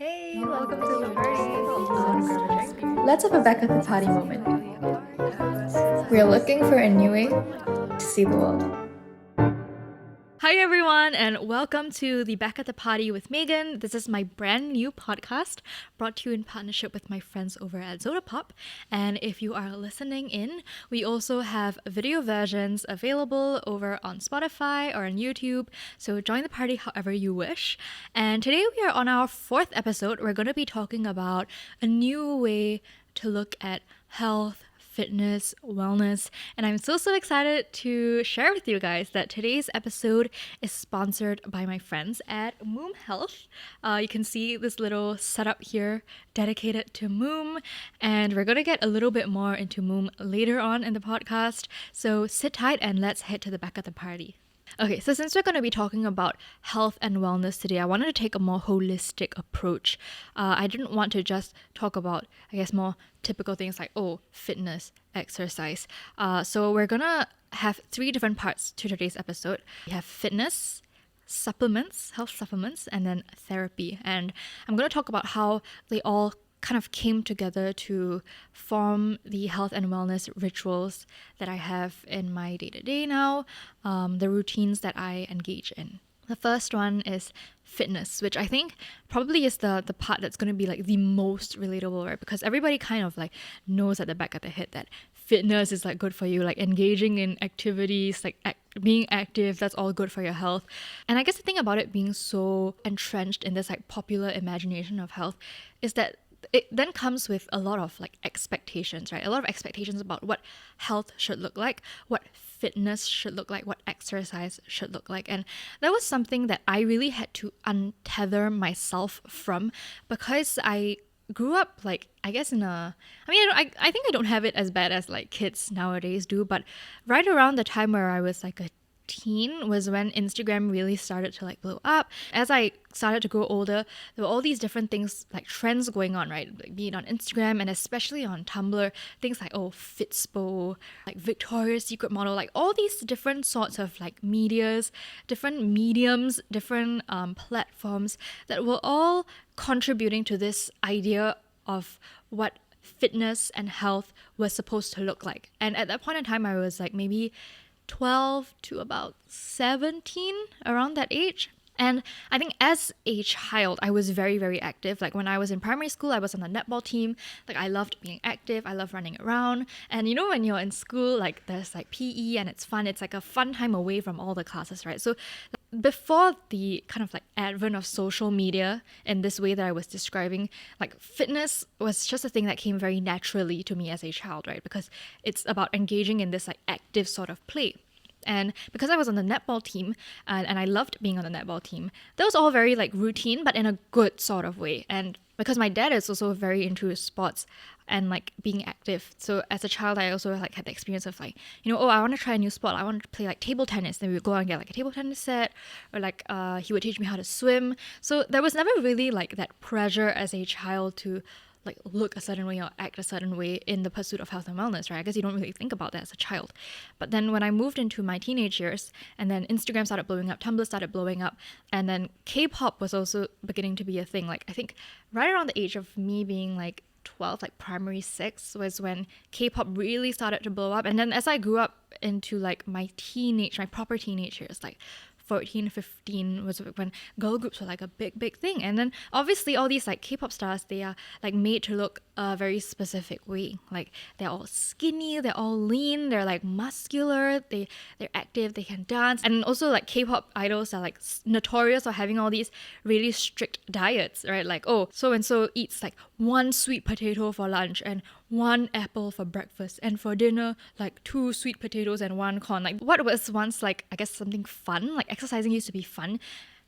Hey, welcome to the party. Let's have a back at the party moment. We are looking for a new way to see the world. Hi everyone, and welcome to the Back at the Party with Megan. This is my brand new podcast brought to you in partnership with my friends over at Zodapop. And if you are listening in, we also have video versions available over on Spotify or on YouTube. So join the party however you wish. And today we are on our fourth episode. We're going to be talking about a new way to look at health, fitness, wellness, and I'm so excited to share with you guys that today's episode is sponsored by my friends at Moom Health. You can see this little setup here dedicated to Moom, and we're going to get a little bit more into Moom later on in the podcast, so sit tight and let's head to the back of the party. Okay, so since we're going to be talking about health and wellness today, I wanted to take a more holistic approach. I didn't want to just talk about, more typical things like, fitness, exercise. So we're going to have three different parts to today's episode. We have fitness, supplements, health supplements, and then therapy. And I'm going to talk about how they all kind of came together to form the health and wellness rituals that I have in my day-to-day now, the routines that I engage in. The first one is fitness, which I think probably is the part that's going to be like the most relatable, right? Because everybody kind of like knows at the back of their head that fitness is like good for you, like engaging in activities, like being active, that's all good for your health. And I guess the thing about it being so entrenched in this like popular imagination of health is that it then comes with a lot of like expectations, right? A lot of expectations about what health should look like, what fitness should look like, what exercise should look like. And that was something that I really had to untether myself from, because I grew up like, I guess in a, I think I don't have it as bad as like kids nowadays do, but right around the time where I was like a teen was when Instagram really started to like blow up. As I started to grow older, there were all these different things like trends going on, right? Like being on Instagram and especially on Tumblr, things like Fitspo, like Victoria's Secret model, like all these different sorts of like medias, different mediums, different platforms that were all contributing to this idea of what fitness and health was supposed to look like. And at that point in time, I was like maybe 12 to about 17, around that age. And I think as a child, I was very, very active. Like when I was in primary school, I was on the netball team. Like I loved being active. I loved running around. And you know, when you're in school, like there's like PE and it's fun. It's like a fun time away from all the classes, right? So before the kind of like advent of social media in this way that I was describing, like fitness was just a thing that came very naturally to me as a child, right? Because it's about engaging in this like active sort of play. And because I was on the netball team and I loved being on the netball team, that was all very like routine, but in a good sort of way. And because my dad is also very into sports and like being active, so as a child I also like had the experience of like, I want to try a new sport, I want to play like table tennis. Then we would go out and get like a table tennis set, or like he would teach me how to swim. So there was never really like that pressure as a child to like look a certain way or act a certain way in the pursuit of health and wellness, right? I guess you don't really think about that as a child. But then when I moved into my teenage years, and then Instagram started blowing up, Tumblr started blowing up, and then K-pop was also beginning to be a thing. Like I think right around the age of me being like 12, like primary 6, was when K-pop really started to blow up. And then as I grew up into like my proper teenage years, like 14, 15 was when girl groups were like a big thing. And then obviously all these like K-pop stars, they are like made to look a very specific way. Like they're all skinny, they're all lean, they're like muscular, they're active, they can dance. And also like K-pop idols are like notorious for having all these really strict diets, right? Like, so and so eats like one sweet potato for lunch and one apple for breakfast, and for dinner like 2 sweet potatoes and 1 corn. Like what was once like, I guess, something fun, like exercising used to be fun,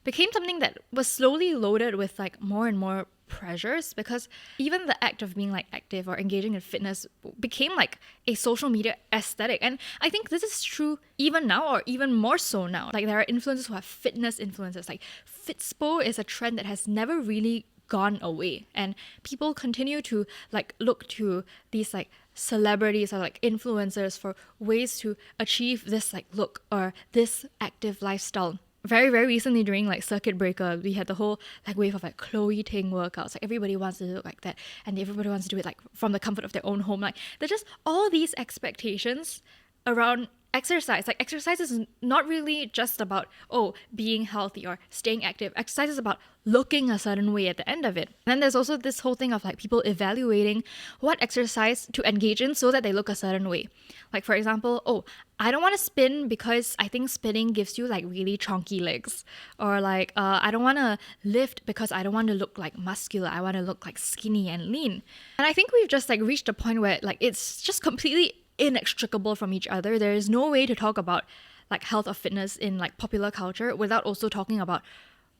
became something that was slowly loaded with like more and more pressures, because even the act of being like active or engaging in fitness became like a social media aesthetic. And I think this is true even now, or even more so now. Like there are influencers who have fitness influencers. Like Fitspo is a trend that has never really gone away, and people continue to like look to these like celebrities or like influencers for ways to achieve this like look or this active lifestyle. very, very recently during like circuit breaker, we had the whole like wave of like Chloe Ting workouts. Like everybody wants to look like that, and everybody wants to do it like from the comfort of their own home. Like there's just all these expectations around exercise. Like exercise is not really just about being healthy or staying active. Exercise is about looking a certain way at the end of it. And then there's also this whole thing of like people evaluating what exercise to engage in so that they look a certain way. Like for example, I don't want to spin because I think spinning gives you like really chonky legs. Or like I don't want to lift because I don't want to look like muscular. I want to look like skinny and lean. And I think we've just like reached a point where like it's just completely inextricable from each other. There is no way to talk about like health or fitness in like popular culture without also talking about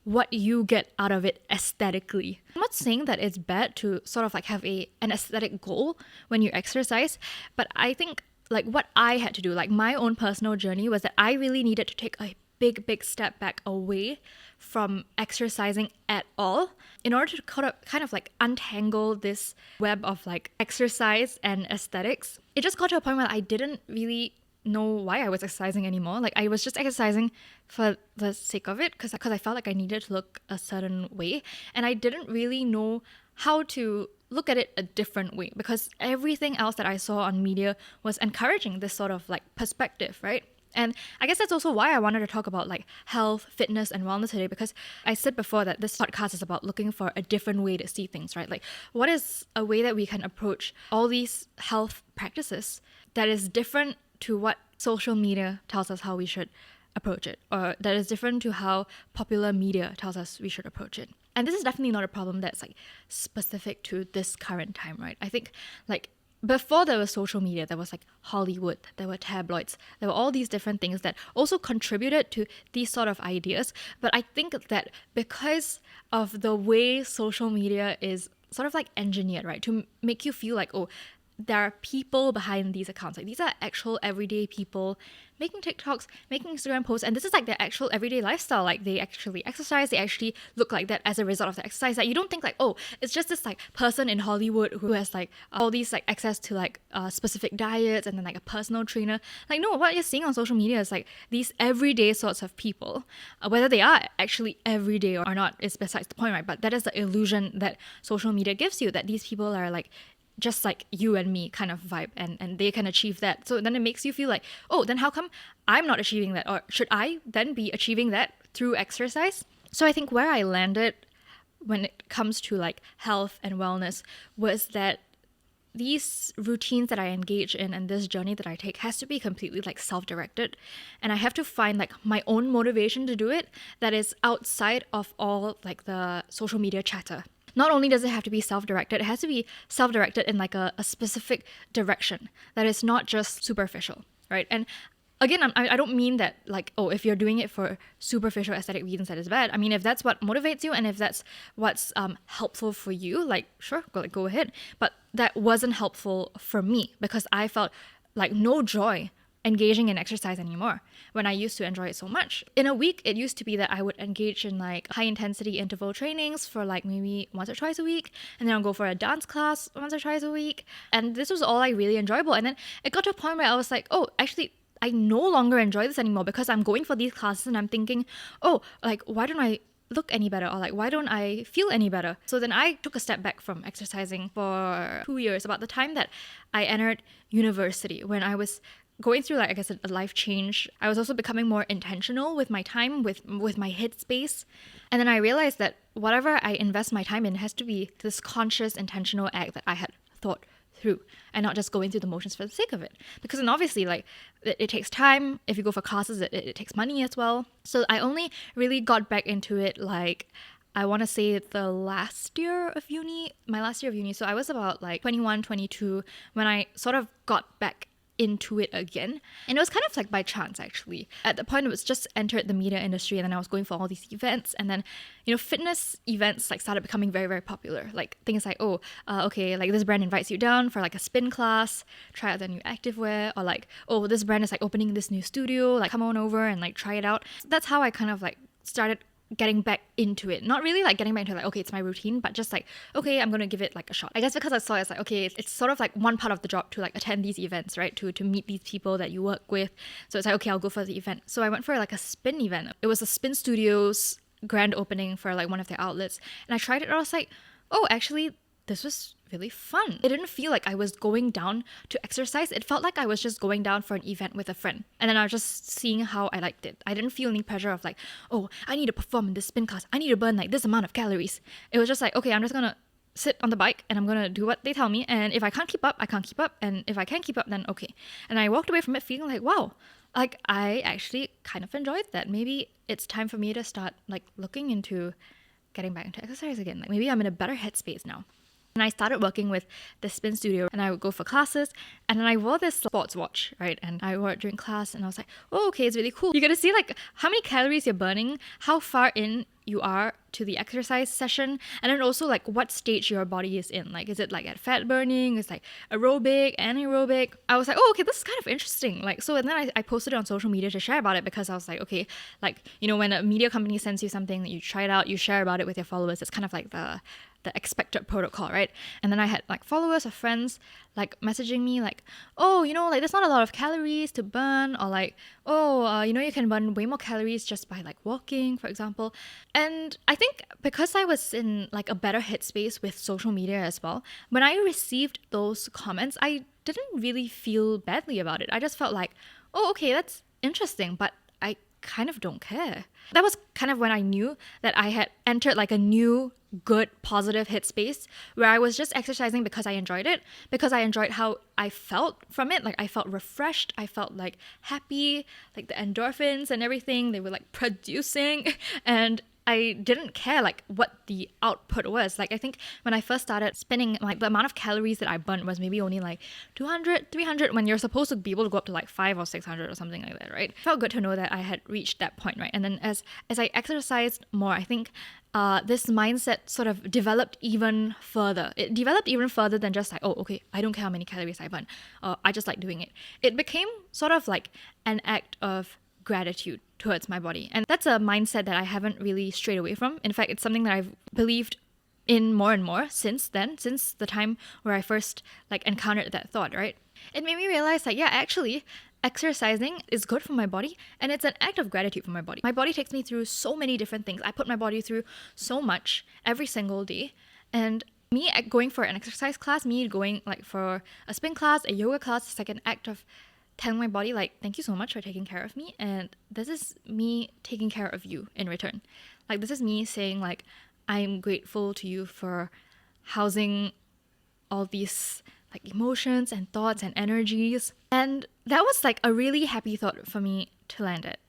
what you get out of it aesthetically. I'm not saying that it's bad to sort of like have an aesthetic goal when you exercise, but I think like what I had to do, like my own personal journey, was that I really needed to take a big step back away from exercising at all in order to kind of like untangle this web of like exercise and aesthetics. It just got to a point where I didn't really know why I was exercising anymore. Like I was just exercising for the sake of it because I felt like I needed to look a certain way, and I didn't really know how to look at it a different way because everything else that I saw on media was encouraging this sort of like perspective, right? And I guess that's also why I wanted to talk about like health, fitness, and wellness today, because I said before that this podcast is about looking for a different way to see things, right? Like what is a way that we can approach all these health practices that is different to what social media tells us how we should approach it, or that is different to how popular media tells us we should approach it. And this is definitely not a problem that's like specific to this current time, right? I think like before there was social media, there was like Hollywood, there were tabloids, there were all these different things that also contributed to these sort of ideas. But I think that because of the way social media is sort of like engineered, right, to make you feel like, there are people behind these accounts. Like these are actual everyday people making TikToks, making Instagram posts, and this is like their actual everyday lifestyle. Like they actually exercise, they actually look like that as a result of the exercise. Like you don't think like, it's just this like person in Hollywood who has like all these like access to like specific diets and then like a personal trainer. Like no, what you're seeing on social media is like these everyday sorts of people. Whether they are actually everyday or not is besides the point, right? But that is the illusion that social media gives you, that these people are like just like you and me kind of vibe, and they can achieve that. So then it makes you feel like, then how come I'm not achieving that? Or should I then be achieving that through exercise? So I think where I landed when it comes to like health and wellness was that these routines that I engage in and this journey that I take has to be completely like self-directed, and I have to find like my own motivation to do it that is outside of all like the social media chatter. Not only does it have to be self-directed, it has to be self-directed in like a specific direction that is not just superficial, right? And again, I don't mean that like, if you're doing it for superficial aesthetic reasons, that is bad. I mean, if that's what motivates you and if that's what's helpful for you, like sure, go ahead. But that wasn't helpful for me because I felt like no joy engaging in exercise anymore when I used to enjoy it so much. In a week, it used to be that I would engage in like high intensity interval trainings for like maybe once or twice a week, and then I'll go for a dance class once or twice a week. And this was all like really enjoyable. And then it got to a point where I was like, actually, I no longer enjoy this anymore because I'm going for these classes and I'm thinking, like why don't I look any better, or like why don't I feel any better? So then I took a step back from exercising for 2 years, about the time that I entered university, when I was going through like, I guess, a life change. I was also becoming more intentional with my time, with my headspace. And then I realized that whatever I invest my time in has to be this conscious, intentional act that I had thought through, and not just going through the motions for the sake of it. Because then obviously like it takes time. If you go for classes, it takes money as well. So I only really got back into it like, I want to say the last year of uni. So I was about like 21, 22 when I sort of got back into it again. And it was kind of like by chance, actually. At the point, it was just entered the media industry, and then I was going for all these events, and then fitness events like started becoming very, very popular. Like things like, like this brand invites you down for like a spin class, try out their new activewear, or like, this brand is like opening this new studio, like come on over and like try it out. So that's how I kind of like started getting back into it. Not really like getting back into like, okay, it's my routine, but just like, okay, I'm going to give it like a shot. I guess because I saw it's like, okay, it's sort of like one part of the job to like attend these events, right? To meet these people that you work with. So it's like, okay, I'll go for the event. So I went for like a spin event. It was a spin studios grand opening for like one of their outlets. And I tried it and I was like, oh, actually, this was really fun. It didn't feel like I was going down to exercise. It felt like I was just going down for an event with a friend. And then I was just seeing how I liked it. I didn't feel any pressure of like, oh, I need to perform in this spin class. I need to burn like this amount of calories. It was just like, okay, I'm just gonna sit on the bike and I'm gonna do what they tell me. And if I can't keep up, I can't keep up. And if I can keep up, then okay. And I walked away from it feeling like, wow, like I actually kind of enjoyed that. Maybe it's time for me to start like looking into getting back into exercise again. Like maybe I'm in a better headspace now. And I started working with the spin studio and I would go for classes and then I wore this sports watch, right? And I wore it during class and I was like, oh, okay, it's really cool. You get to see like how many calories you're burning, how far in you are to the exercise session, and then also like what stage your body is in. Like, is it like at fat burning? Is like aerobic, anaerobic? I was like, oh, okay, this is kind of interesting. Like, so and then I posted it on social media to share about it because I was like, okay, like, you know, when a media company sends you something, you try it out, you share about it with your followers. It's kind of like the expected protocol, right? And then I had like followers or friends like messaging me like, oh, you know, like there's not a lot of calories to burn, or like, oh, you know, you can burn way more calories just by like walking, for example. And I think because I was in like a better headspace with social media as well, when I received those comments, I didn't really feel badly about it. I just felt like, oh, okay, that's interesting, but I kind of don't care. That was kind of when I knew that I had entered like a new, good, positive headspace where I was just exercising because I enjoyed it, because I enjoyed how I felt from it. Like I felt refreshed, I felt like happy, like the endorphins and everything, they were like producing, and I didn't care like what the output was. Like I think when I first started spinning, like the amount of calories that I burned was maybe only like 200, 300 when you're supposed to be able to go up to like 5 or 600 or something like that, right? It felt good to know that I had reached that point, right? And then as I exercised more, I think this mindset sort of developed even further. It developed even further than just like, oh, okay, I don't care how many calories I burn. I just like doing it. It became sort of like an act of gratitude towards my body. And that's a mindset that I haven't really strayed away from. In fact, it's something that I've believed in more and more since then, since the time where I first like encountered that thought, right? It made me realize that, yeah, actually, exercising is good for my body and it's an act of gratitude for my body. My body takes me through so many different things. I put my body through so much every single day. And me going for an exercise class, me going like for a spin class, a yoga class, it's like an act of telling my body like, thank you so much for taking care of me, and this is me taking care of you in return. Like this is me saying like, I'm grateful to you for housing all these like emotions and thoughts and energies. And that was like a really happy thought for me to land at.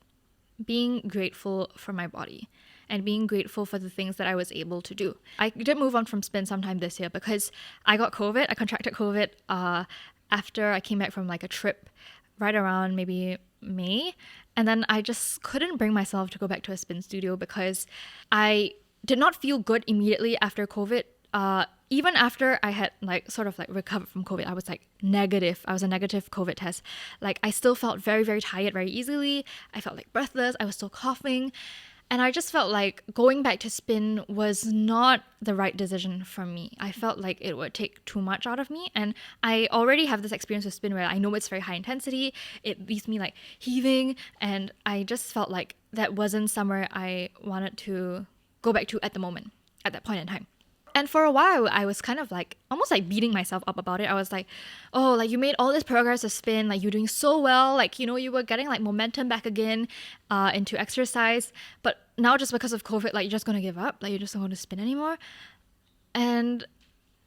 Being grateful for my body and being grateful for the things that I was able to do. I did move on from spin sometime this year because I got COVID. I contracted COVID after I came back from like a trip right around maybe May. And then I just couldn't bring myself to go back to a spin studio because I did not feel good immediately after COVID. Even after I had like sort of like recovered from COVID, I was like negative. I was a negative COVID test. Like I still felt very, very tired very easily. I felt like breathless. I was still coughing. And I just felt like going back to spin was not the right decision for me. I felt like it would take too much out of me. And I already have this experience with spin where I know it's very high intensity. It leaves me like heaving. And I just felt like that wasn't somewhere I wanted to go back to at the moment, at that point in time. And for a while, I was kind of like, almost like beating myself up about it. I was like, oh, like you made all this progress with spin, like you're doing so well. Like, you know, you were getting like momentum back again into exercise. But now just because of COVID, like you're just going to give up. Like you're just not going to spin anymore. And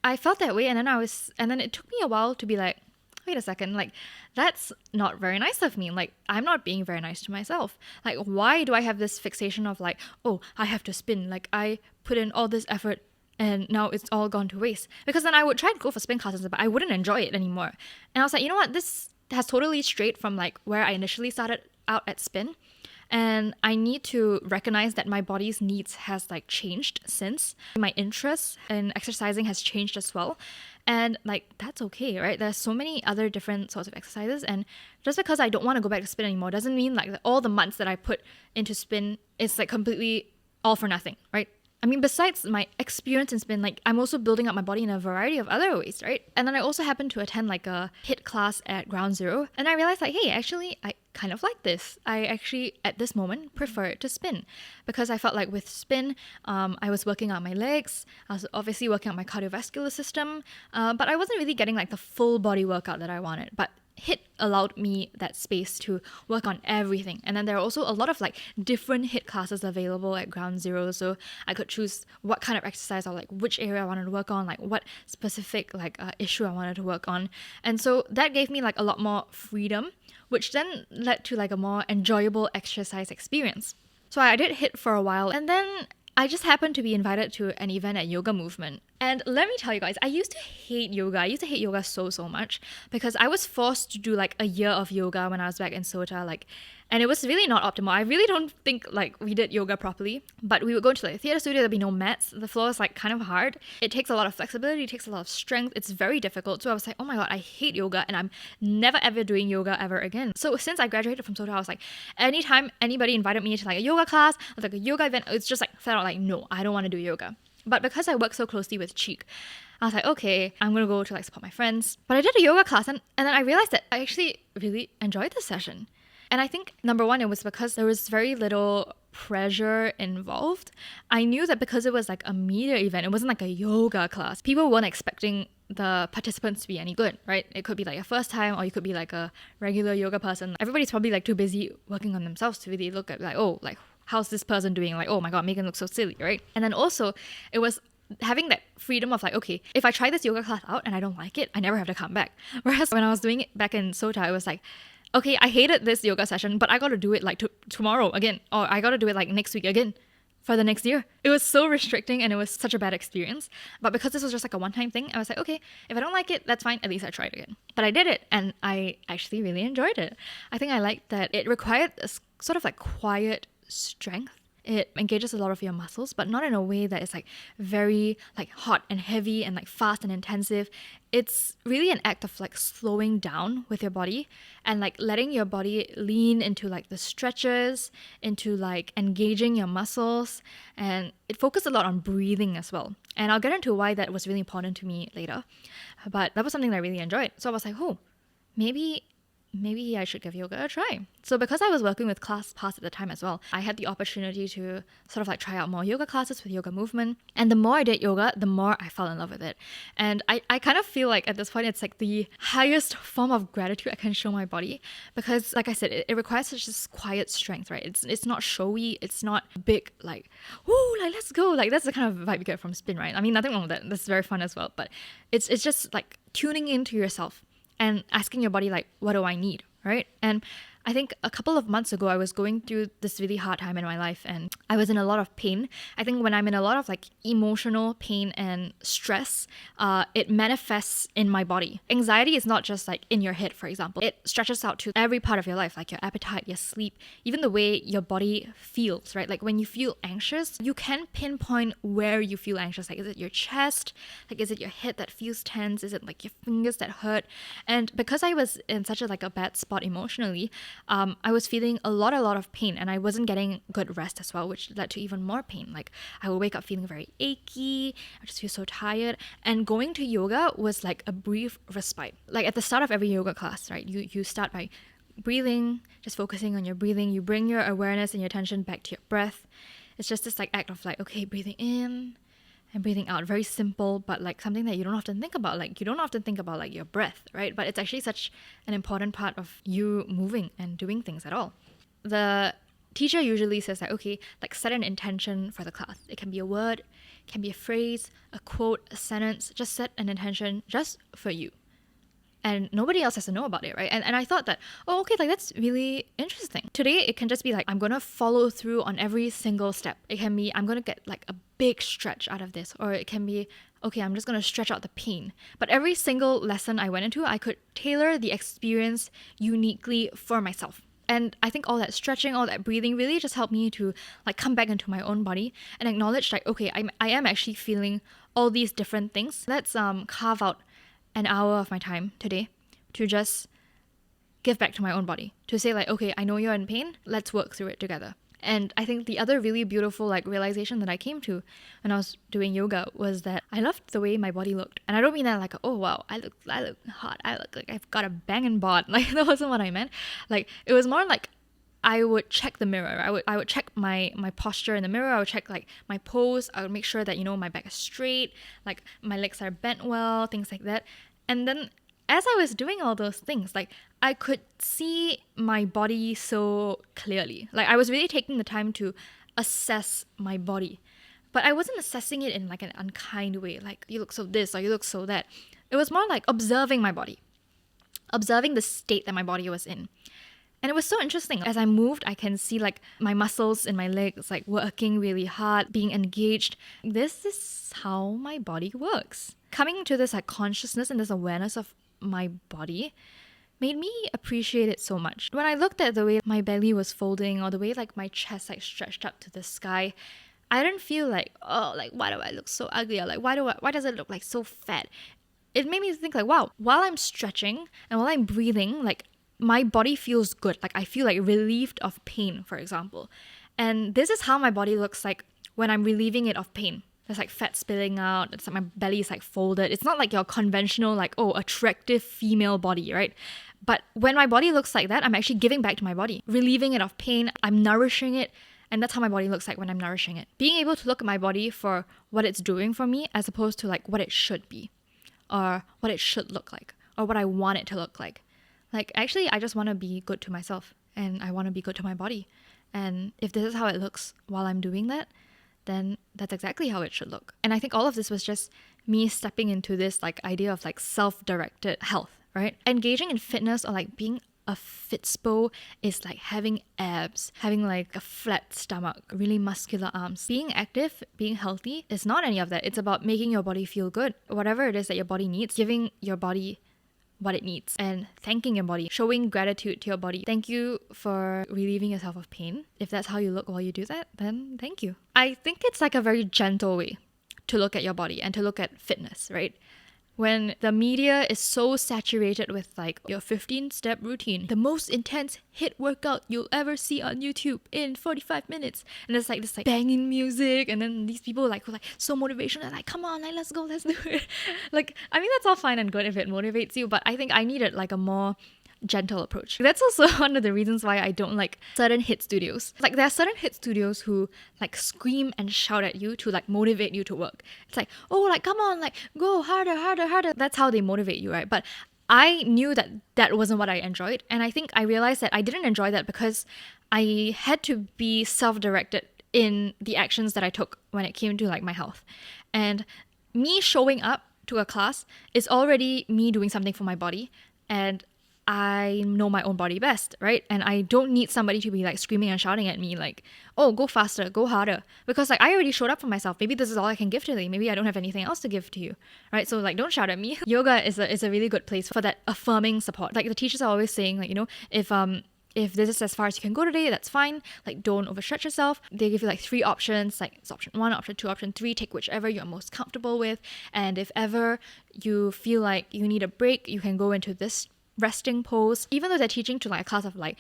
I felt that way. And then it took me a while to be like, wait a second, like that's not very nice of me. Like I'm not being very nice to myself. Like why do I have this fixation of like, oh, I have to spin. Like I put in all this effort and now it's all gone to waste. Because then I would try to go for spin classes, but I wouldn't enjoy it anymore. And I was like, you know what? This has totally strayed from like where I initially started out at spin. And I need to recognize that my body's needs has like changed since. My interest in exercising has changed as well. And like, that's okay, right? There's so many other different sorts of exercises. And just because I don't want to go back to spin anymore doesn't mean like all the months that I put into spin is like completely all for nothing, right? I mean, besides my experience in spin, like I'm also building up my body in a variety of other ways, right? And then I also happened to attend like a HIIT class at Ground Zero, and I realized like, hey, actually, I kind of like this. I actually, at this moment, prefer it to spin because I felt like with spin, I was working on my legs, I was obviously working on my cardiovascular system, but I wasn't really getting like the full body workout that I wanted. But HIIT allowed me that space to work on everything. And then there are also a lot of like different HIIT classes available at Ground Zero. So I could choose what kind of exercise or like which area I wanted to work on, like what specific like issue I wanted to work on. And so that gave me like a lot more freedom, which then led to like a more enjoyable exercise experience. So I did HIIT for a while, and then I just happened to be invited to an event at Yoga Movement. And let me tell you guys, I used to hate yoga. I used to hate yoga so much because I was forced to do like a year of yoga when I was back in SOTA, and it was really not optimal. I really don't think like we did yoga properly, but we would go into like a theater studio, there'd be no mats. The floor is like kind of hard. It takes a lot of flexibility, it takes a lot of strength. It's very difficult. So I was like, oh my God, I hate yoga and I'm never ever doing yoga ever again. So since I graduated from SOTA, I was like, anytime anybody invited me to like a yoga class or like a yoga event, it's just like flat out like, no, I don't want to do yoga. But because I work so closely with Cheek, I was like, okay, I'm gonna go to like support my friends. But I did a yoga class and then I realized that I actually really enjoyed the session. And I think number one, it was because there was very little pressure involved. I knew that because it was like a media event, it wasn't like a yoga class. People weren't expecting the participants to be any good, right? It could be like a first time, or you could be like a regular yoga person. Everybody's probably like too busy working on themselves to really look at like, oh, like how's this person doing? Like, oh my God, Megan looks so silly, right? And then also it was having that freedom of like, okay, if I try this yoga class out and I don't like it, I never have to come back. Whereas when I was doing it back in SOTA, it was like, okay, I hated this yoga session, but I got to do it like tomorrow again, or I got to do it like next week again for the next year. It was so restricting and it was such a bad experience. But because this was just like a one-time thing, I was like, okay, if I don't like it, that's fine. At least I tried again. But I did it and I actually really enjoyed it. I think I liked that it required a sort of like quiet strength. It engages a lot of your muscles, but not in a way that is like very like hot and heavy and like fast and intensive. It's really an act of like slowing down with your body and like letting your body lean into like the stretches, into like engaging your muscles. And it focused a lot on breathing as well. And I'll get into why that was really important to me later. But that was something that I really enjoyed. So I was like, oh, maybe I should give yoga a try. So because I was working with ClassPass at the time as well, I had the opportunity to sort of like try out more yoga classes with Yoga Movement. And the more I did yoga, the more I fell in love with it. And I kind of feel like at this point, it's like the highest form of gratitude I can show my body. Because like I said, it requires such this quiet strength, right? It's not showy. It's not big, like, woo, like let's go. Like that's the kind of vibe you get from spin, right? I mean, nothing wrong with that. That's very fun as well. But it's just like tuning into yourself and asking your body like, what do I need, right? And I think a couple of months ago, I was going through this really hard time in my life and I was in a lot of pain. I think when I'm in a lot of like emotional pain and stress, it manifests in my body. Anxiety is not just like in your head, for example. It stretches out to every part of your life, like your appetite, your sleep, even the way your body feels, right? Like when you feel anxious, you can pinpoint where you feel anxious. Like, is it your chest? Like, is it your head that feels tense? Is it like your fingers that hurt? And because I was in such a bad spot emotionally, I was feeling a lot of pain and I wasn't getting good rest as well, which led to even more pain. Like I would wake up feeling very achy, I just feel so tired. And going to yoga was like a brief respite. Like at the start of every yoga class, right, you start by breathing, just focusing on your breathing. You bring your awareness and your attention back to your breath. It's just this like act of like, okay, breathing in and breathing out. Very simple, but like something that you don't often think about. Like you don't often think about like your breath, right? But it's actually such an important part of you moving and doing things at all. The teacher usually says that, okay, like set an intention for the class. It can be a word, it can be a phrase, a quote, a sentence. Just set an intention just for you. And nobody else has to know about it, right? And I thought that, oh, okay, like that's really interesting. Today, it can just be like, I'm going to follow through on every single step. It can be, I'm going to get like a big stretch out of this. Or it can be, okay, I'm just going to stretch out the pain. But every single lesson I went into, I could tailor the experience uniquely for myself. And I think all that stretching, all that breathing really just helped me to like come back into my own body and acknowledge like, okay, I am actually feeling all these different things. Let's carve out an hour of my time today to just give back to my own body, to say like, okay, I know you're in pain, let's work through it together. And I think the other really beautiful like realization that I came to when I was doing yoga was that I loved the way my body looked. And I don't mean that like, oh wow, I look hot, I look like I've got a banging bod. Like that wasn't what I meant. Like it was more like I would check the mirror. I would check my posture in the mirror. I would check like my pose. I would make sure that my back is straight, like my legs are bent well, things like that. And then as I was doing all those things, like I could see my body so clearly. Like I was really taking the time to assess my body. But I wasn't assessing it in like an unkind way, like you look so this or you look so that. It was more like observing my body, observing the state that my body was in. And it was so interesting. As I moved, I can see like my muscles in my legs like working really hard, being engaged. This is how my body works. Coming to this like consciousness and this awareness of my body made me appreciate it so much. When I looked at the way my belly was folding or the way like my chest like stretched up to the sky, I didn't feel like, oh, like why do I look so ugly, or like why does it look like so fat? It made me think like, wow, while I'm stretching and while I'm breathing, like my body feels good. Like I feel like relieved of pain, for example. And this is how my body looks like when I'm relieving it of pain. There's like fat spilling out. It's like my belly is like folded. It's not like your conventional like, oh, attractive female body, right? But when my body looks like that, I'm actually giving back to my body, relieving it of pain. I'm nourishing it. And that's how my body looks like when I'm nourishing it. Being able to look at my body for what it's doing for me as opposed to like what it should be or what it should look like or what I want it to look like. Like actually, I just want to be good to myself and I want to be good to my body. And if this is how it looks while I'm doing that, then that's exactly how it should look. And I think all of this was just me stepping into this like idea of like self-directed health, right? Engaging in fitness or like being a fitspo is like having abs, having like a flat stomach, really muscular arms. Being active, being healthy is not any of that. It's about making your body feel good. Whatever it is that your body needs, giving your body what it needs and thanking your body, showing gratitude to your body. Thank you for relieving yourself of pain. If that's how you look while you do that, then thank you. I think it's like a very gentle way to look at your body and to look at fitness, right? When the media is so saturated with like your 15-step routine, the most intense HIIT workout you'll ever see on YouTube in 45 minutes. And there's like this like banging music and then these people like who like so motivational, like come on, like let's go, let's do it. Like, I mean that's all fine and good if it motivates you, but I think I needed like a more gentle approach. That's also one of the reasons why I don't like certain HIIT studios. Like there are certain HIIT studios who like scream and shout at you to like motivate you to work. It's like, oh, like come on, like go harder, harder, harder. That's how they motivate you, right? But I knew that that wasn't what I enjoyed. And I think I realized that I didn't enjoy that because I had to be self-directed in the actions that I took when it came to like my health. And me showing up to a class is already me doing something for my body. And I know my own body best, right? And I don't need somebody to be like screaming and shouting at me like, oh, go faster, go harder. Because like I already showed up for myself. Maybe this is all I can give to you. Maybe I don't have anything else to give to you, right? So like don't shout at me. Yoga is a really good place for that affirming support. Like the teachers are always saying like, if this is as far as you can go today, that's fine. Like don't overstretch yourself. They give you like 3 options, like it's option 1, option 2, option 3. Take whichever you're most comfortable with. And if ever you feel like you need a break, you can go into this resting pose. Even though they're teaching to like a class of like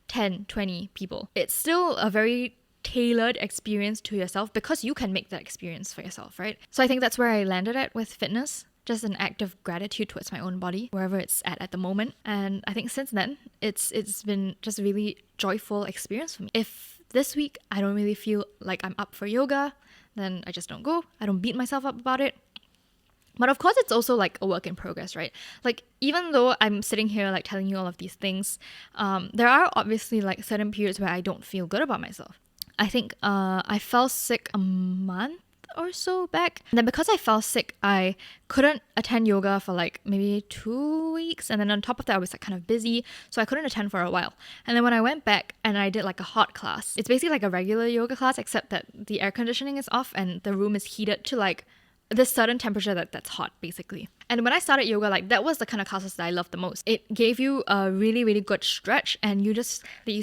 10, 20 people, it's still a very tailored experience to yourself because you can make that experience for yourself, right? So I think that's where I landed at with fitness. Just an act of gratitude towards my own body, wherever it's at the moment. And I think since then, it's been just a really joyful experience for me. If this week I don't really feel like I'm up for yoga, then I just don't go. I don't beat myself up about it. But of course, it's also like a work in progress, right? Like, even though I'm sitting here like telling you all of these things, there are obviously like certain periods where I don't feel good about myself. I think I fell sick a month or so back. And then because I fell sick, I couldn't attend yoga for like maybe 2 weeks. And then on top of that, I was like kind of busy. So I couldn't attend for a while. And then when I went back and I did like a hot class, it's basically like a regular yoga class, except that the air conditioning is off and the room is heated to like this certain temperature that's hot, basically. And when I started yoga, like that was the kind of classes that I loved the most. It gave you a really, really good stretch and you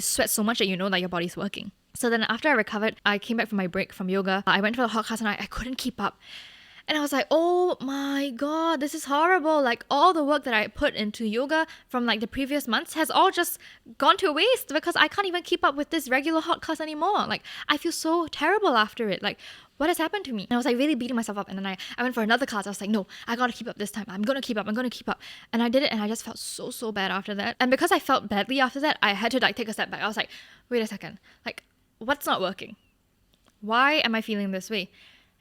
sweat so much that you know that your body's working. So then after I recovered, I came back from my break from yoga. I went for the hot class and I couldn't keep up. And I was like, oh my God, this is horrible. Like all the work that I put into yoga from like the previous months has all just gone to waste because I can't even keep up with this regular hot class anymore. Like I feel so terrible after it. Like what has happened to me? And I was like really beating myself up. And then I went for another class. I was like, no, I gotta keep up this time. I'm gonna keep up. And I did it and I just felt so bad after that. And because I felt badly after that, I had to like take a step back. I was like, wait a second. Like what's not working? Why am I feeling this way?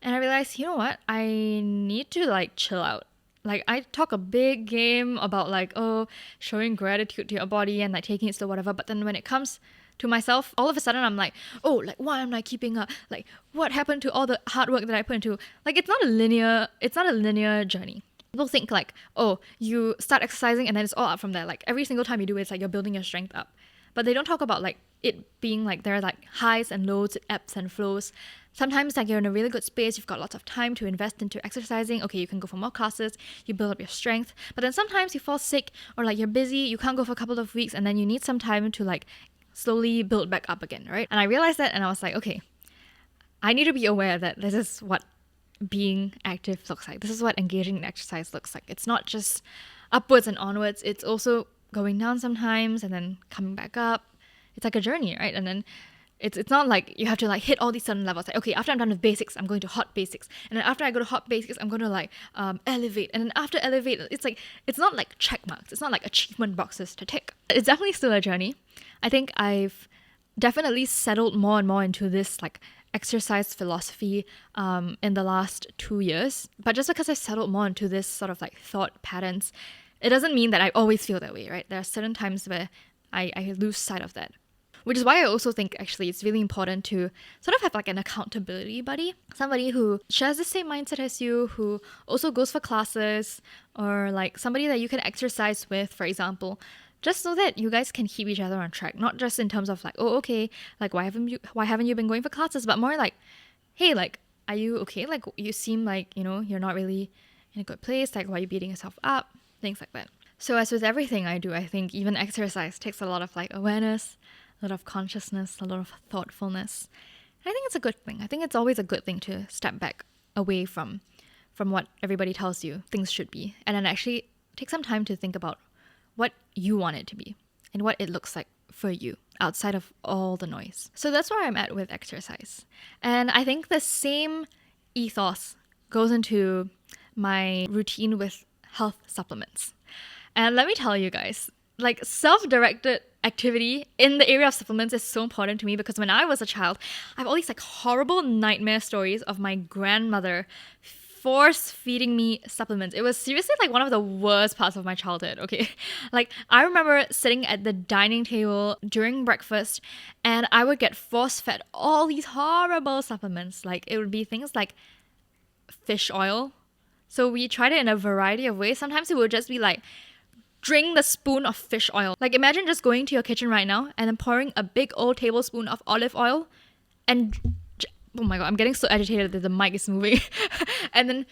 And I realized, you know what? I need to like chill out. Like I talk a big game about like, oh, showing gratitude to your body and like taking it slow, whatever. But then when it comes to myself, all of a sudden I'm like, oh, like why am I keeping up? Like what happened to all the hard work that I put into? Like it's not a linear journey. People think like, oh, you start exercising and then it's all up from there. Like every single time you do it, it's like you're building your strength up. But they don't talk about like it being like there are like highs and lows, ebbs and flows. Sometimes like you're in a really good space, you've got lots of time to invest into exercising. Okay, you can go for more classes, you build up your strength. But then sometimes you fall sick or like you're busy, you can't go for a couple of weeks and then you need some time to like slowly build back up again, right? And I realized that and I was like, okay, I need to be aware that this is what being active looks like. This is what engaging in exercise looks like. It's not just upwards and onwards, it's also going down sometimes and then coming back up. It's like a journey, right? And then it's not like you have to like hit all these certain levels. Like, okay, after I'm done with basics, I'm going to hot basics. And then after I go to hot basics, I'm going to like elevate. And then after elevate, it's not like check marks. It's not like achievement boxes to tick. It's definitely still a journey. I think I've definitely settled more and more into this like exercise philosophy in the last 2 years. But just because I've settled more into this sort of like thought patterns, it doesn't mean that I always feel that way, right? There are certain times where I lose sight of that. Which is why I also think actually it's really important to sort of have like an accountability buddy. Somebody who shares the same mindset as you, who also goes for classes, or like somebody that you can exercise with, for example, just so that you guys can keep each other on track. Not just in terms of like, oh, okay, like why haven't you been going for classes? But more like, hey, like, are you okay? Like you seem like, you know, you're not really in a good place. Like why are you beating yourself up? Things like that. So as with everything I do, I think even exercise takes a lot of like awareness, a lot of consciousness, a lot of thoughtfulness. And I think it's a good thing. I think it's always a good thing to step back away from what everybody tells you things should be, and then actually take some time to think about what you want it to be and what it looks like for you outside of all the noise. So that's where I'm at with exercise. And I think the same ethos goes into my routine with health supplements. And let me tell you guys, like self-directed activity in the area of supplements is so important to me because when I was a child, I have all these like horrible nightmare stories of my grandmother force feeding me supplements. It was seriously like one of the worst parts of my childhood, okay? Like I remember sitting at the dining table during breakfast and I would get force fed all these horrible supplements. Like it would be things like fish oil. So we tried it in a variety of ways. Sometimes it would just be like, drink the spoon of fish oil. Like imagine just going to your kitchen right now and then pouring a big old tablespoon of olive oil and oh my god, I'm getting so agitated that the mic is moving. And then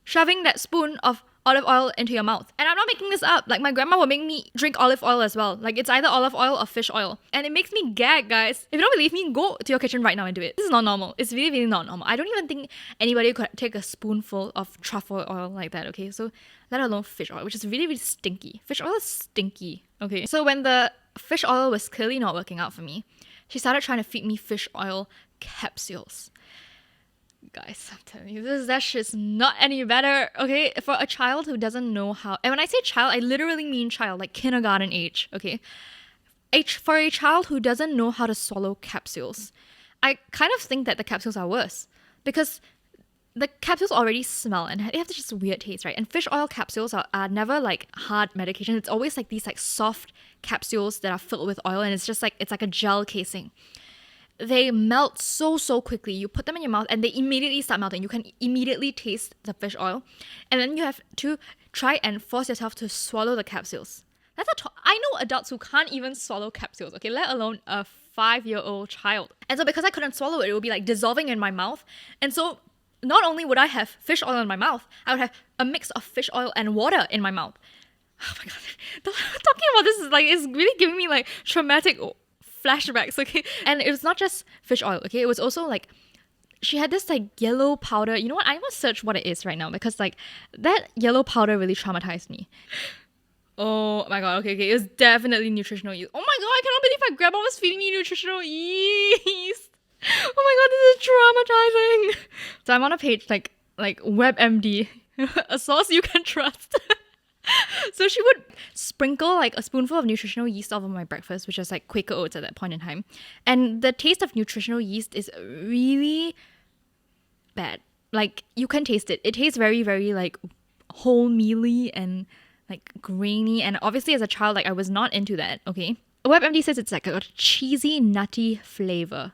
shoving that spoon of olive oil into your mouth. And I'm not making this up. Like my grandma would make me drink olive oil as well. Like it's either olive oil or fish oil. And it makes me gag, guys. If you don't believe me, go to your kitchen right now and do it. This is not normal. It's really, really not normal. I don't even think anybody could take a spoonful of truffle oil like that, okay? So let alone fish oil, which is really, really stinky. Fish oil is stinky, okay? So when the fish oil was clearly not working out for me, she started trying to feed me fish oil capsules. Guys, I'm telling you, that shit's not any better, okay? For a child who doesn't know how, and when I say child, I literally mean child, like kindergarten age, okay? For a child who doesn't know how to swallow capsules, I kind of think that the capsules are worse because the capsules already smell and they have this just weird taste, right? And fish oil capsules are never like hard medication. It's always like these like soft capsules that are filled with oil and it's just like, it's like a gel casing. They melt so quickly. You put them in your mouth and they immediately start melting. You can immediately taste the fish oil. And then you have to try and force yourself to swallow the capsules. I know adults who can't even swallow capsules, okay? Let alone a 5-year-old child. And so because I couldn't swallow it, it would be like dissolving in my mouth. And so not only would I have fish oil in my mouth, I would have a mix of fish oil and water in my mouth. Oh my god. Talking about this is like, it's really giving me like traumatic flashbacks, okay? And it was not just fish oil, okay? It was also like she had this like yellow powder. You know what? I must search what it is right now because like that yellow powder really traumatized me. Oh my god, okay. It was definitely nutritional yeast. Oh my god, I cannot believe my grandma was feeding me nutritional yeast. Oh my god, this is traumatizing. So I'm on a page like WebMD, a source you can trust. So she would sprinkle like a spoonful of nutritional yeast over my breakfast, which was like Quaker oats at that point in time. And the taste of nutritional yeast is really bad. Like you can taste it. It tastes very, very like wholemeally and like grainy. And obviously as a child, like I was not into that, okay? WebMD says it's like a cheesy, nutty flavor.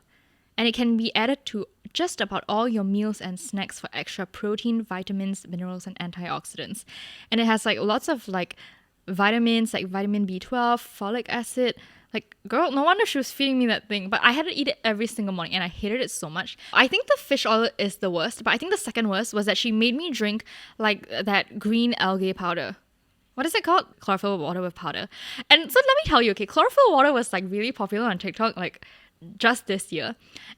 And it can be added to just about all your meals and snacks for extra protein, vitamins, minerals, and antioxidants. And it has like lots of like vitamins like vitamin B12, folic acid. Like, girl, no wonder she was feeding me that thing. But I had to eat it every single morning and I hated it so much. I think the fish oil is the worst, but I think the second worst was that she made me drink like that green algae powder. What is it called? Chlorophyll water with powder. And so let me tell you, okay, chlorophyll water was like really popular on TikTok like just this year.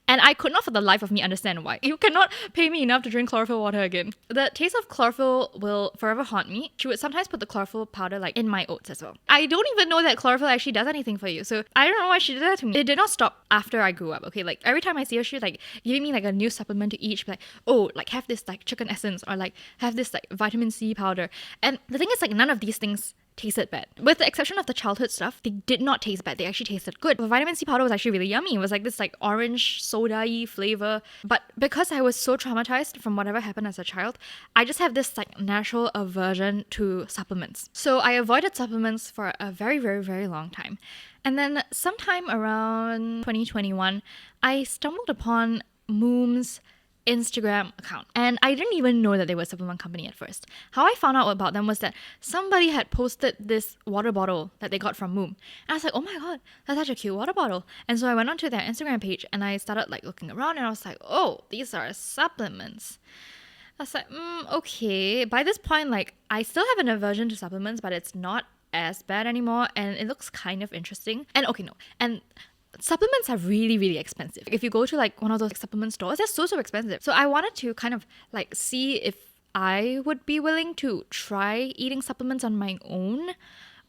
And I could not for the life of me understand why. You cannot pay me enough to drink chlorophyll water again. The taste of chlorophyll will forever haunt me. She would sometimes put the chlorophyll powder like in my oats as well. I don't even know that chlorophyll actually does anything for you. So I don't know why she did that to me. It did not stop after I grew up, okay? Like every time I see her, she's like giving me like a new supplement to eat. She'd be like, oh, like have this like chicken essence or like have this like vitamin C powder. And the thing is like none of these things tasted bad. With the exception of the childhood stuff, they did not taste bad. They actually tasted good. The vitamin C powder was actually really yummy. It was like this like orange soda-y flavor. But because I was so traumatized from whatever happened as a child, I just have this like natural aversion to supplements. So I avoided supplements for a very, very, very long time. And then sometime around 2021, I stumbled upon Moom's Instagram account. And I didn't even know that they were a supplement company at first. How I found out about them was that somebody had posted this water bottle that they got from Moom. And I was like, oh my god, that's such a cute water bottle. And so I went onto their Instagram page and I started like looking around and I was like, oh, these are supplements. I was like, okay. By this point, like I still have an aversion to supplements, but it's not as bad anymore and it looks kind of interesting. And okay, no. And supplements are really, really expensive. If you go to like one of those supplement stores, they're so expensive. So I wanted to kind of like see if I would be willing to try eating supplements on my own,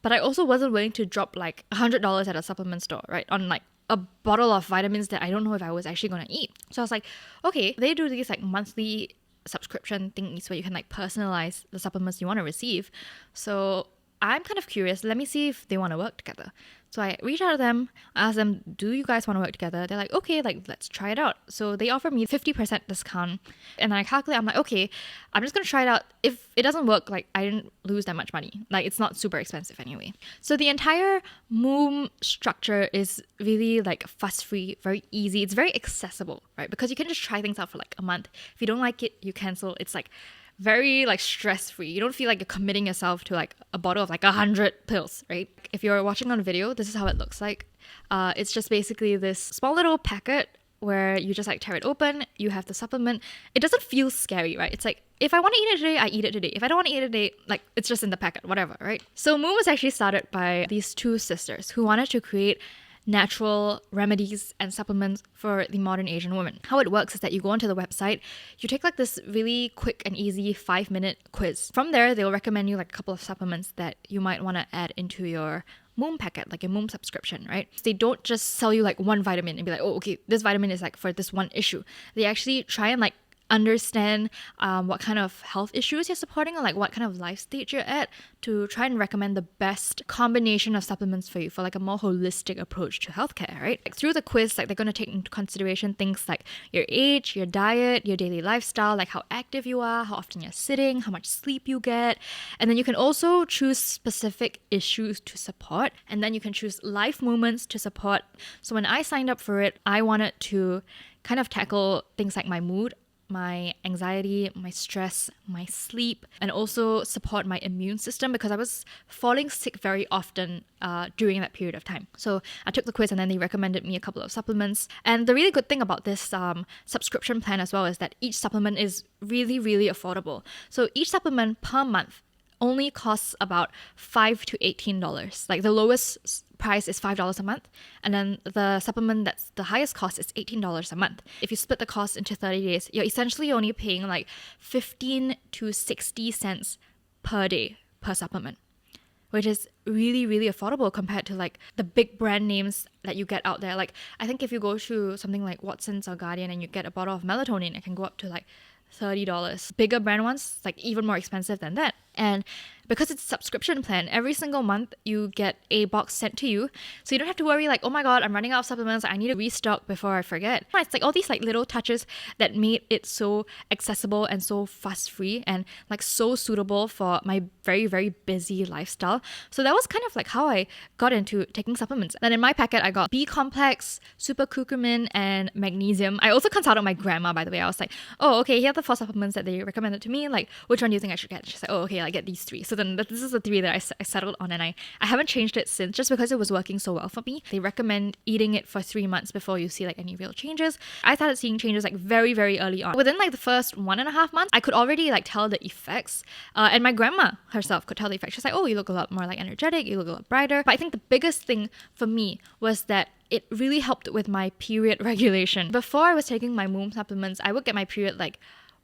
but I also wasn't willing to drop like $100 at a supplement store, right? On like a bottle of vitamins that I don't know if I was actually gonna eat. So I was like, okay, they do these like monthly subscription things where you can like personalize the supplements you want to receive. So I'm kind of curious. Let me see if they want to work together. So I reached out to them, asked them, do you guys want to work together? They're like, okay, like let's try it out. So they offered me 50% discount. And then I calculate, I'm like, okay, I'm just going to try it out. If it doesn't work, like I didn't lose that much money. Like it's not super expensive anyway. So the entire Moom structure is really like fuss-free, very easy. It's very accessible, right? Because you can just try things out for like a month. If you don't like it, you cancel. It's like very like stress-free. You don't feel like you're committing yourself to like a bottle of like 100 pills, right? If you're watching on video, this is how it looks like. It's just basically this small little packet where you just like tear it open, you have the supplement. It doesn't feel scary, right? It's like, if I want to eat it today, I eat it today. If I don't want to eat it today, like it's just in the packet, whatever, right? So Moom was actually started by these two sisters who wanted to create natural remedies and supplements for the modern Asian woman. How it works is that you go onto the website, you take like this really quick and easy 5-minute quiz. From there, they'll recommend you like a couple of supplements that you might want to add into your Moom packet, like a Moom subscription, right? They don't just sell you like one vitamin and be like, oh, okay, this vitamin is like for this one issue. They actually try and like understand what kind of health issues you're supporting or like what kind of life stage you're at to try and recommend the best combination of supplements for you for like a more holistic approach to healthcare, right? Like through the quiz, like they're going to take into consideration things like your age, your diet, your daily lifestyle, like how active you are, how often you're sitting, how much sleep you get. And then you can also choose specific issues to support, and then you can choose life moments to support. So when I signed up for it, I wanted to kind of tackle things like my mood, my anxiety, my stress, my sleep, and also support my immune system because I was falling sick very often during that period of time. So I took the quiz and then they recommended me a couple of supplements. And the really good thing about this subscription plan as well is that each supplement is really, really affordable. So each supplement per month only costs about $5 to $18. Like the lowest price is $5 a month, and then the supplement that's the highest cost is $18 a month. If you split the cost into 30 days, you're essentially only paying like 15 to 60 cents per day per supplement, which is really, really affordable compared to like the big brand names that you get out there. Like I think if you go to something like Watson's or Guardian and you get a bottle of melatonin, it can go up to like $30. Bigger brand ones, like even more expensive than that. And because it's a subscription plan, every single month you get a box sent to you. So you don't have to worry like, oh my God, I'm running out of supplements. I need to restock before I forget. It's like all these like little touches that made it so accessible and so fuss-free and like so suitable for my very, very busy lifestyle. So that was kind of like how I got into taking supplements. Then in my packet, I got B complex, super curcumin, and magnesium. I also consulted my grandma, by the way. I was like, oh, okay, here are the 4 supplements that they recommended to me. Like, which one do you think I should get? She's like, oh, okay, I get these 3. So then this is the 3 that I settled on, and I haven't changed it since, just because it was working so well for me. They recommend eating it for 3 months before you see like any real changes. I started seeing changes like very, very early on. Within like the first 1.5 months, I could already like tell the effects, and my grandma herself could tell the effects. She's like, oh, you look a lot more like energetic, you look a lot brighter. But I think the biggest thing for me was that it really helped with my period regulation. Before I was taking my Moom supplements, I would get my period like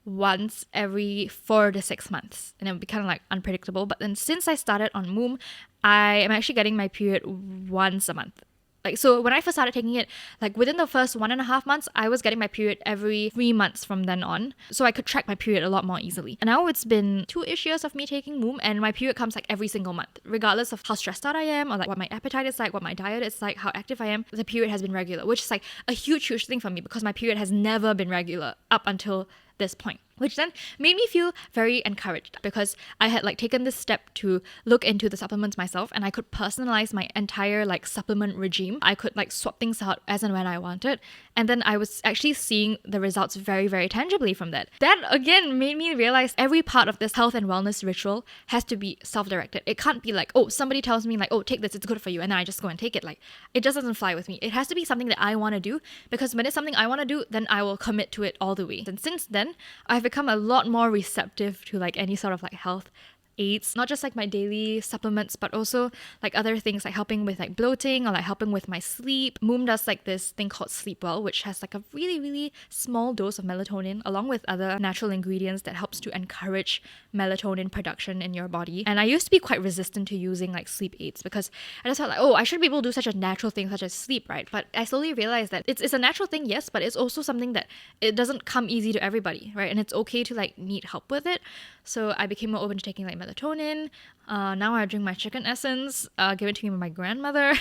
once every 4 to 6 months, and it would be kind of like unpredictable. But then since I started on Moom, I am actually getting my period once a month. Like, so when I first started taking it, like within the first 1.5 months, I was getting my period every 3 months from then on. So I could track my period a lot more easily. And now it's been 2-ish years of me taking Moom, and my period comes like every single month, regardless of how stressed out I am or like what my appetite is like, what my diet is like, how active I am. The period has been regular, which is like a huge, huge thing for me because my period has never been regular up until this point, which then made me feel very encouraged because I had like taken this step to look into the supplements myself, and I could personalize my entire like supplement regime. I could like swap things out as and when I wanted, and then I was actually seeing the results very, very tangibly from that. That again made me realize every part of this health and wellness ritual has to be self-directed. It can't be like, oh, somebody tells me like, oh, take this, it's good for you, and then I just go and take it. Like, it just doesn't fly with me. It has to be something that I want to do, because when it's something I want to do, then I will commit to it all the way. And since then, I've become a lot more receptive to like any sort of like health aids, not just like my daily supplements, but also like other things like helping with like bloating or like helping with my sleep. Moom does like this thing called Sleep Well, which has like a really, really small dose of melatonin along with other natural ingredients that helps to encourage melatonin production in your body. And I used to be quite resistant to using like sleep aids because I just felt like, oh, I should be able to do such a natural thing such as sleep, right? But I slowly realized that it's a natural thing, yes, but it's also something that it doesn't come easy to everybody, right? And it's okay to like need help with it. So I became more open to taking like melatonin. Now I drink my chicken essence, given to me by my grandmother.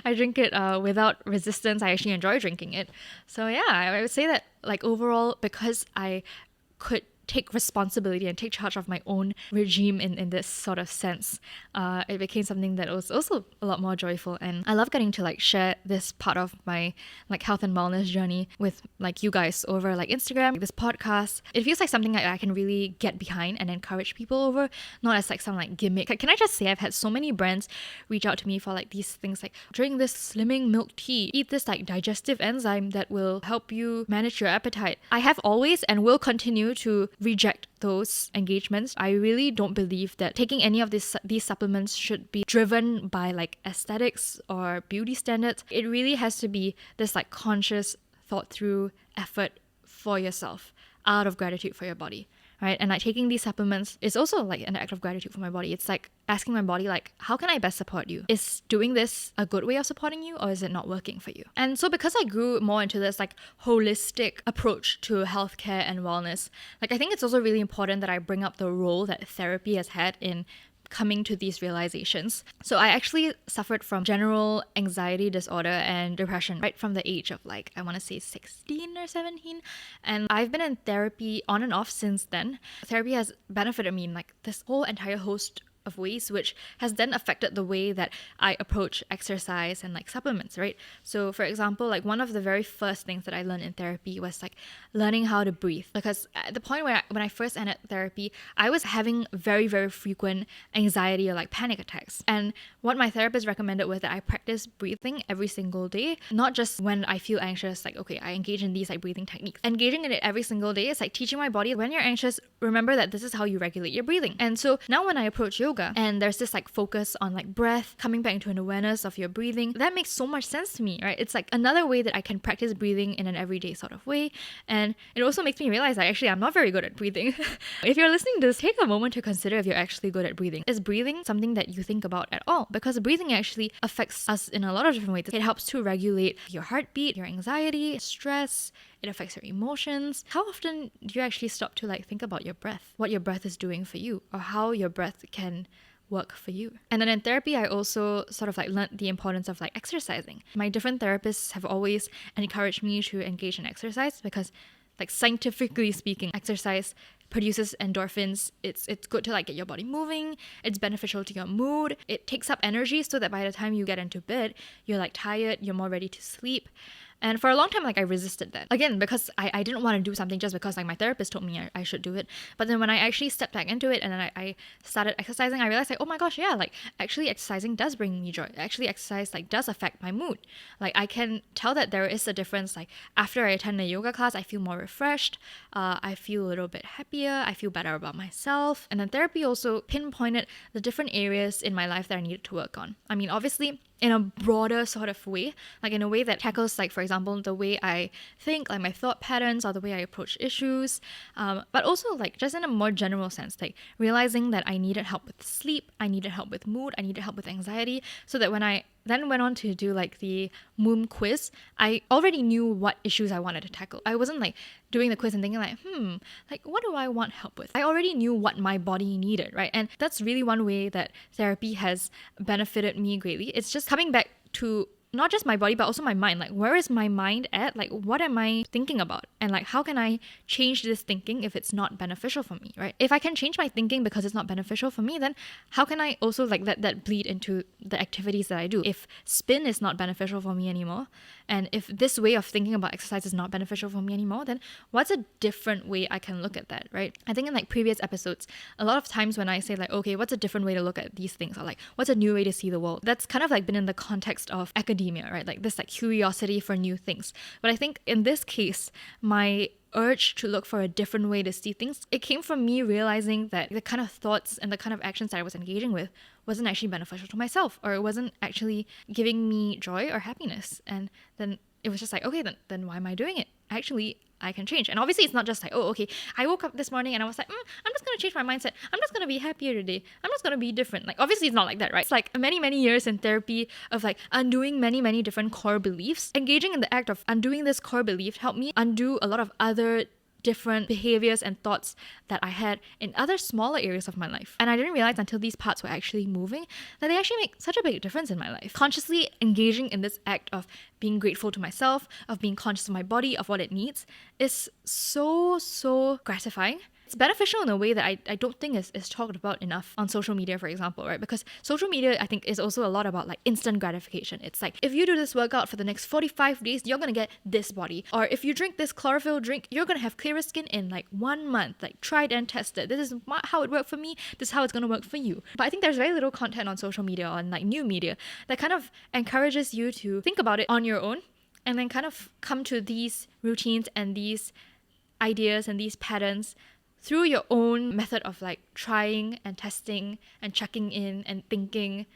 I drink it without resistance. I actually enjoy drinking it. So yeah, I would say that like overall, because I could take responsibility and take charge of my own regime in this sort of sense, it became something that was also a lot more joyful. And I love getting to like share this part of my like health and wellness journey with like you guys over like Instagram, this podcast. It feels like something that I can really get behind and encourage people over, not as like some like gimmick. Like, can I just say I've had so many brands reach out to me for like these things like, drink this slimming milk tea, eat this like digestive enzyme that will help you manage your appetite. I have always and will continue to reject those engagements. I really don't believe that taking any of these supplements should be driven by like aesthetics or beauty standards. It really has to be this like conscious, thought through effort for yourself out of gratitude for your body, right? And like taking these supplements is also like an act of gratitude for my body. It's like asking my body like, how can I best support you? Is doing this a good way of supporting you, or is it not working for you? And so because I grew more into this like holistic approach to healthcare and wellness, like I think it's also really important that I bring up the role that therapy has had in coming to these realizations. So I actually suffered from general anxiety disorder and depression right from the age of like, I want to say 16 or 17. And I've been in therapy on and off since then. Therapy has benefited me in like this whole entire host of ways, which has then affected the way that I approach exercise and like supplements, right? So for example, like one of the very first things that I learned in therapy was like learning how to breathe. Because at the point where when I first entered therapy, I was having very, very frequent anxiety or like panic attacks. And what my therapist recommended was that I practice breathing every single day, not just when I feel anxious, like, okay, I engage in these like breathing techniques. Engaging in it every single day is like teaching my body, when you're anxious, remember that this is how you regulate your breathing. And so now when I approach yoga and there's this like focus on like breath, coming back into an awareness of your breathing, that makes so much sense to me, right? It's like another way that I can practice breathing in an everyday sort of way. And it also makes me realize that actually I'm not very good at breathing. If you're listening to this, take a moment to consider if you're actually good at breathing. Is breathing something that you think about at all? Because breathing actually affects us in a lot of different ways. It helps to regulate your heartbeat, your anxiety, stress. It affects your emotions. How often do you actually stop to like think about your breath, what your breath is doing for you, or how your breath can work for you? And then in therapy, I also sort of like learned the importance of like exercising. My different therapists have always encouraged me to engage in exercise because, like, scientifically speaking, exercise produces endorphins. It's good to like get your body moving. It's beneficial to your mood. It takes up energy so that by the time you get into bed, you're like tired, you're more ready to sleep. And for a long time, like I resisted that. Again, because I didn't want to do something just because like my therapist told me I should do it. But then when I actually stepped back into it and then I started exercising, I realized like, oh my gosh, yeah, like actually exercising does bring me joy. Actually exercise like does affect my mood. Like I can tell that there is a difference. Like after I attend a yoga class, I feel more refreshed. I feel a little bit happier. I feel better about myself. And then therapy also pinpointed the different areas in my life that I needed to work on. I mean, obviously, in a broader sort of way, like in a way that tackles, like, for example, the way I think, like my thought patterns or the way I approach issues, but also like just in a more general sense, like realizing that I needed help with sleep, I needed help with mood, I needed help with anxiety, so that when I then went on to do like the MOOM quiz, I already knew what issues I wanted to tackle. I wasn't like doing the quiz and thinking like, like what do I want help with? I already knew what my body needed, right? And that's really one way that therapy has benefited me greatly. It's just coming back to not just my body, but also my mind. Like, where is my mind at? Like, what am I thinking about? And like, how can I change this thinking if it's not beneficial for me, right? If I can change my thinking because it's not beneficial for me, then how can I also like let that bleed into the activities that I do? If spin is not beneficial for me anymore, and if this way of thinking about exercise is not beneficial for me anymore, then what's a different way I can look at that, right? I think in like previous episodes, a lot of times when I say like, okay, what's a different way to look at these things? Or like, what's a new way to see the world? That's kind of like been in the context of academia, right? Like this like curiosity for new things. But I think in this case, my urge to look for a different way to see things, it came from me realizing that the kind of thoughts and the kind of actions that I was engaging with wasn't actually beneficial to myself, or it wasn't actually giving me joy or happiness. And then it was just like, okay, then why am I doing it? Actually, I can change. And obviously it's not just like, oh, okay, I woke up this morning and I was like, I'm just going to change my mindset. I'm just going to be happier today. I'm just going to be different. Like, obviously it's not like that, right? It's like many, many years in therapy of like undoing many, many different core beliefs. Engaging in the act of undoing this core belief helped me undo a lot of other different behaviors and thoughts that I had in other smaller areas of my life. And I didn't realize until these parts were actually moving that they actually make such a big difference in my life. Consciously engaging in this act of being grateful to myself, of being conscious of my body, of what it needs, is so gratifying. It's beneficial in a way that I don't think is talked about enough on social media, for example, right? Because social media, I think, is also a lot about like instant gratification. It's like, if you do this workout for the next 45 days, you're gonna get this body. Or if you drink this chlorophyll drink, you're gonna have clearer skin in like 1 month. Like, tried and tested. This is how it worked for me. This is how it's gonna work for you. But I think there's very little content on social media, on like new media, that kind of encourages you to think about it on your own and then kind of come to these routines and these ideas and these patterns through your own method of like trying and testing and checking in and thinking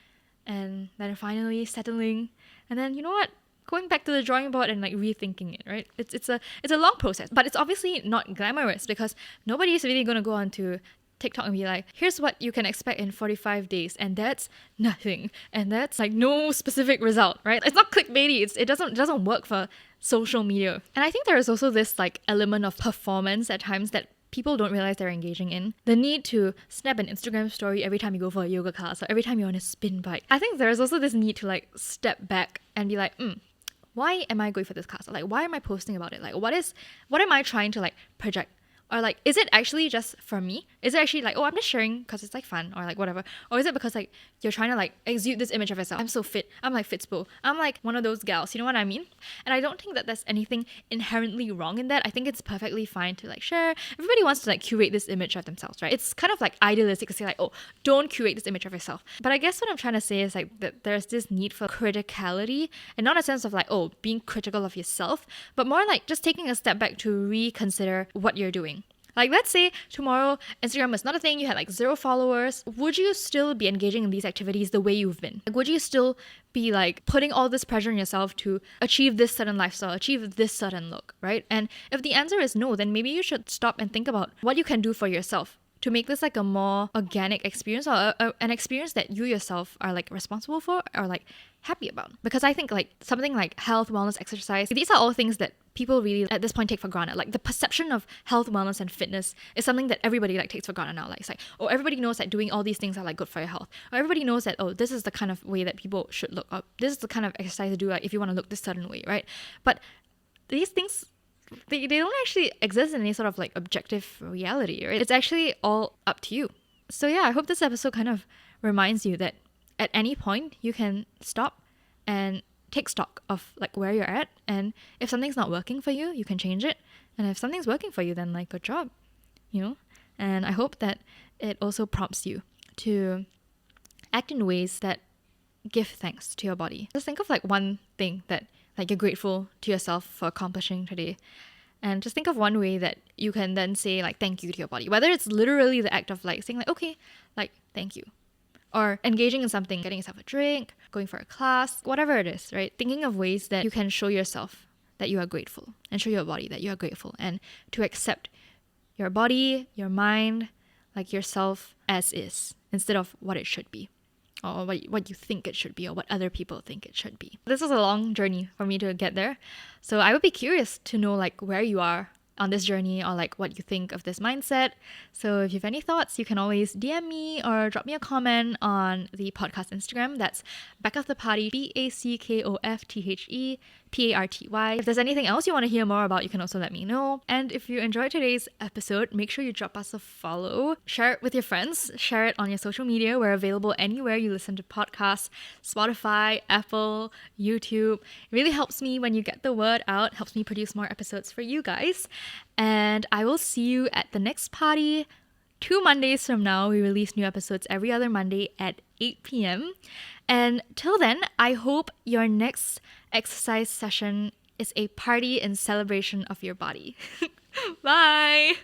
and then finally settling. And then, you know what? Going back to the drawing board and like rethinking it, right? It's a long process, but it's obviously not glamorous because nobody's really going to go on to TikTok and be like, here's what you can expect in 45 days, and that's nothing, and that's like no specific result, right? It's not clickbaity. It doesn't work for social media. And I think there is also this like element of performance at times that people don't realize they're engaging in. The need to snap an Instagram story every time you go for a yoga class or every time you're on a spin bike. I think there's also this need to like step back and be like, why am I going for this class? Or like, why am I posting about it? Like, what am I trying to like project? Or like, is it actually just for me? Is it actually like, oh, I'm just sharing because it's like fun or like whatever? Or is it because like you're trying to like exude this image of yourself? I'm so fit. I'm like Fitspo. I'm like one of those gals. You know what I mean? And I don't think that there's anything inherently wrong in that. I think it's perfectly fine to like share. Everybody wants to like curate this image of themselves, right? It's kind of like idealistic to say like, oh, don't curate this image of yourself. But I guess what I'm trying to say is like that there's this need for criticality, and not a sense of like, oh, being critical of yourself, but more like just taking a step back to reconsider what you're doing. Like, let's say tomorrow Instagram was not a thing, you had like 0 followers. Would you still be engaging in these activities the way you've been? Like, would you still be like putting all this pressure on yourself to achieve this certain lifestyle, achieve this certain look, right? And if the answer is no, then maybe you should stop and think about what you can do for yourself to make this like a more organic experience, or an experience that you yourself are like responsible for or like happy about. Because I think like something like health, wellness, exercise, these are all things that people really at this point take for granted. Like the perception of health, wellness, and fitness is something that everybody like takes for granted now. Like it's like, oh, everybody knows that doing all these things are like good for your health. Or everybody knows that, oh, this is the kind of way that people should look up. This is the kind of exercise to do like if you want to look this certain way, right? But these things, they don't actually exist in any sort of like objective reality, right? It's actually all up to you. So yeah, I hope this episode kind of reminds you that at any point you can stop and take stock of like where you're at, and if something's not working for you, you can change it, and if something's working for you, then like good job, you know. And I hope that it also prompts you to act in ways that give thanks to your body. Just think of like one thing that like you're grateful to yourself for accomplishing today, and just think of one way that you can then say like thank you to your body, whether it's literally the act of like saying like, okay, like thank you, or engaging in something, getting yourself a drink, going for a class, whatever it is, right? Thinking of ways that you can show yourself that you are grateful, and show your body that you are grateful, and to accept your body, your mind, like yourself as is, instead of what it should be, or what you think it should be, or what other people think it should be. This was a long journey for me to get there. So I would be curious to know like where you are on this journey, or like what you think of this mindset. So if you have any thoughts, you can always DM me or drop me a comment on the podcast Instagram. That's Back of the Party, BACKOFTHEPARTY. If there's anything else you want to hear more about, you can also let me know. And if you enjoyed today's episode, make sure you drop us a follow, share it with your friends, share it on your social media. We're available anywhere you listen to podcasts: Spotify, Apple, YouTube. It really helps me when you get the word out, helps me produce more episodes for you guys. And I will see you at the next party 2 Mondays from now. We release new episodes every other Monday at 8 p.m. And till then, I hope your next exercise session is a party in celebration of your body. Bye!